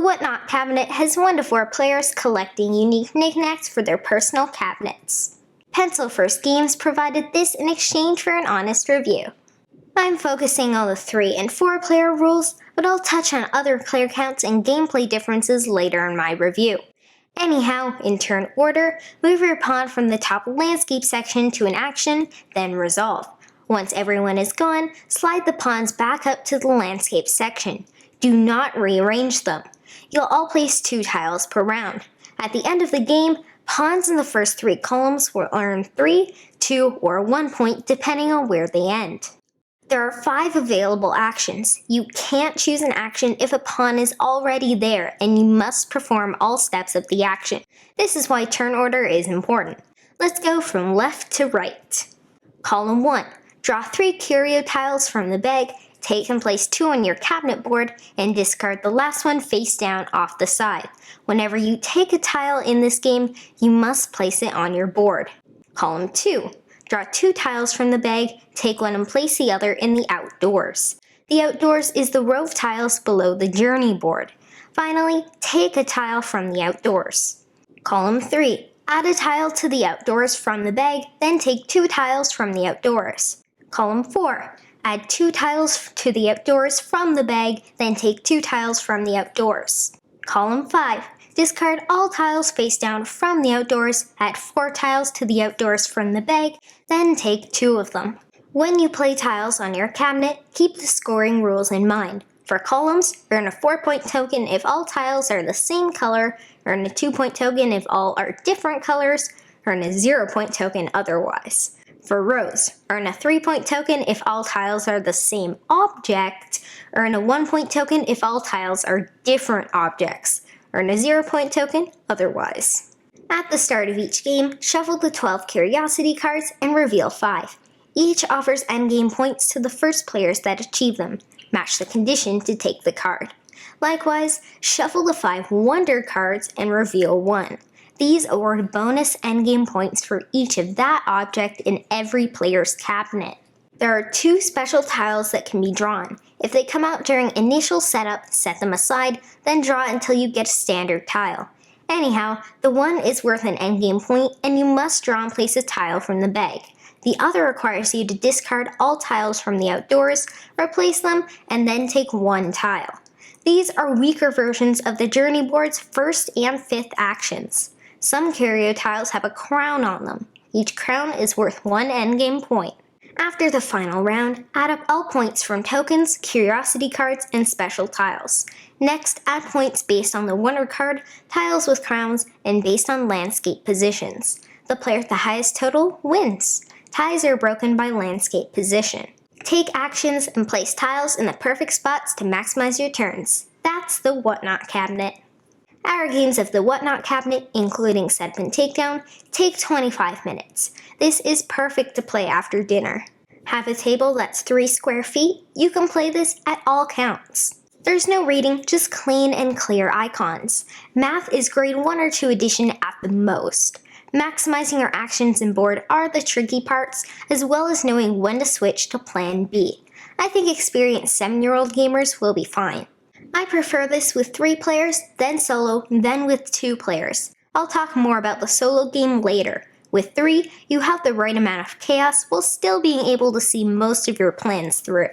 The Whatnot cabinet has 1 to 4 players collecting unique knickknacks for their personal cabinets. Pencil First Games provided this in exchange for an honest review. I'm focusing on the 3 and 4 player rules, but I'll touch on other player counts and gameplay differences later in my review. Anyhow, in turn order, move your pawn from the top landscape section to an action, then resolve. Once everyone is gone, slide the pawns back up to the landscape section. Do not rearrange them. You'll all place 2 tiles per round. At the end of the game, pawns in the first 3 columns will earn 3, 2, or 1 point depending on where they end. There are 5 available actions. You can't choose an action if a pawn is already there, and you must perform all steps of the action. This is why turn order is important. Let's go from left to right. Column 1. Draw 3 curio tiles from the bag, take and place 2 on your cabinet board, and discard the last one face down off the side. Whenever you take a tile in this game, you must place it on your board. Column 2. Draw 2 tiles from the bag, take one and place the other in the outdoors. The outdoors is the row of tiles below the journey board. Finally, take a tile from the outdoors. Column 3. Add a tile to the outdoors from the bag, then take 2 tiles from the outdoors. Column 4. Add 2 tiles to the outdoors from the bag, then take 2 tiles from the outdoors. Column 5. Discard all tiles face down from the outdoors, add 4 tiles to the outdoors from the bag, then take 2 of them. When you play tiles on your cabinet, keep the scoring rules in mind. For columns, earn a 4-point token if all tiles are the same color, earn a 2-point token if all are different colors, earn a 0-point token otherwise. For rows, earn a 3-point token if all tiles are the same object, earn a 1-point token if all tiles are different objects. Earn a 0-point token otherwise. At the start of each game, shuffle the 12 curiosity cards and reveal 5. Each offers endgame points to the first players that achieve them. Match the condition to take the card. Likewise, shuffle the 5 wonder cards and reveal 1. These award bonus endgame points for each of that object in every player's cabinet. There are 2 special tiles that can be drawn. If they come out during initial setup, set them aside, then draw until you get a standard tile. Anyhow, the one is worth an endgame point, and you must draw and place a tile from the bag. The other requires you to discard all tiles from the outdoors, replace them, and then take 1 tile. These are weaker versions of the journey board's 1st and 5th actions. Some curio tiles have a crown on them. Each crown is worth 1 endgame point. After the final round, add up all points from tokens, curiosity cards, and special tiles. Next, add points based on the wonder card, tiles with crowns, and based on landscape positions. The player with the highest total wins. Ties are broken by landscape position. Take actions and place tiles in the perfect spots to maximize your turns. That's the Whatnot cabinet. Our games of the Whatnot cabinet, including Setup and Takedown, take 25 minutes. This is perfect to play after dinner. Have a table that's 3 square feet? You can play this at all counts. There's no reading, just clean and clear icons. Math is grade 1 or 2 edition at the most. Maximizing your actions and board are the tricky parts, as well as knowing when to switch to plan B. I think experienced 7-year-old gamers will be fine. I prefer this with 3 players, then solo, then with 2 players. I'll talk more about the solo game later. With 3, you have the right amount of chaos while still being able to see most of your plans through.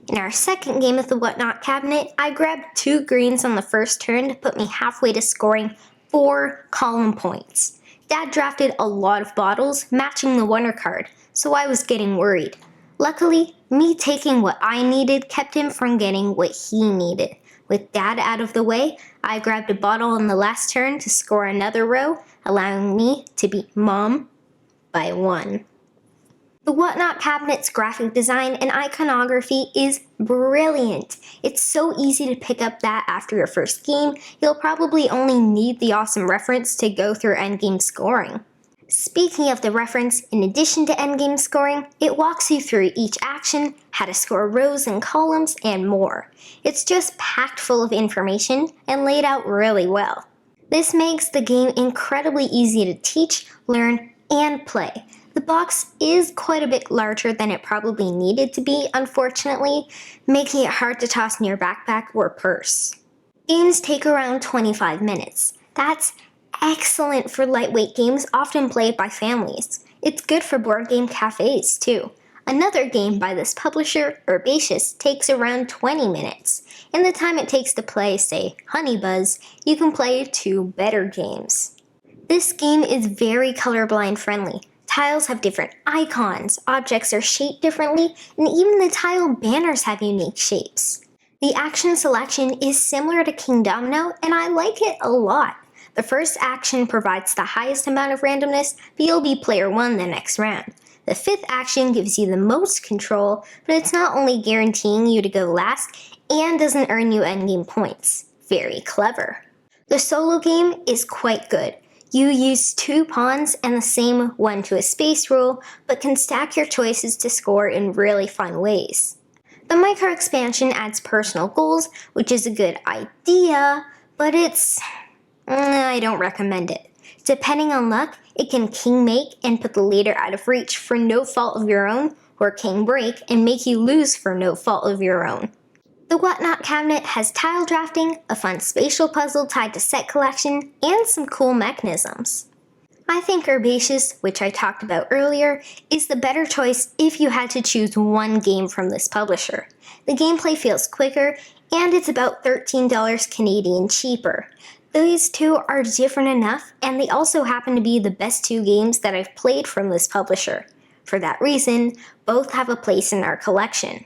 In our second game of the Whatnot cabinet, I grabbed 2 greens on the first turn to put me halfway to scoring 4 column points. Dad drafted a lot of bottles, matching the wonder card, so I was getting worried. Luckily, me taking what I needed kept him from getting what he needed. With Dad out of the way, I grabbed a bottle on the last turn to score another row, allowing me to beat Mom by 1. The Whatnot cabinet's graphic design and iconography is brilliant. It's so easy to pick up that after your first game, you'll probably only need the awesome reference to go through endgame scoring. Speaking of the reference, in addition to endgame scoring, it walks you through each action, how to score rows and columns, and more. It's just packed full of information and laid out really well. This makes the game incredibly easy to teach, learn, and play. The box is quite a bit larger than it probably needed to be, unfortunately, making it hard to toss in your backpack or purse. Games take around 25 minutes. That's excellent for lightweight games often played by families. It's good for board game cafes, too. Another game by this publisher, Herbaceous, takes around 20 minutes. In the time it takes to play, say, Honeybuzz, you can play 2 better games. This game is very colorblind friendly. Tiles have different icons, objects are shaped differently, and even the tile banners have unique shapes. The action selection is similar to King Domino, and I like it a lot. The first action provides the highest amount of randomness, but you'll be player 1 the next round. The 5th action gives you the most control, but it's not only guaranteeing you to go last, and doesn't earn you endgame points. Very clever. The solo game is quite good. You use 2 pawns and the same 1 to a space rule, but can stack your choices to score in really fun ways. The micro expansion adds personal goals, which is a good idea, but I don't recommend it. Depending on luck, it can king make and put the leader out of reach for no fault of your own, or king break and make you lose for no fault of your own. The Whatnot cabinet has tile drafting, a fun spatial puzzle tied to set collection, and some cool mechanisms. I think Herbaceous, which I talked about earlier, is the better choice if you had to choose one game from this publisher. The gameplay feels quicker, and it's about $13 Canadian cheaper. These two are different enough, and they also happen to be the best 2 games that I've played from this publisher. For that reason, both have a place in our collection.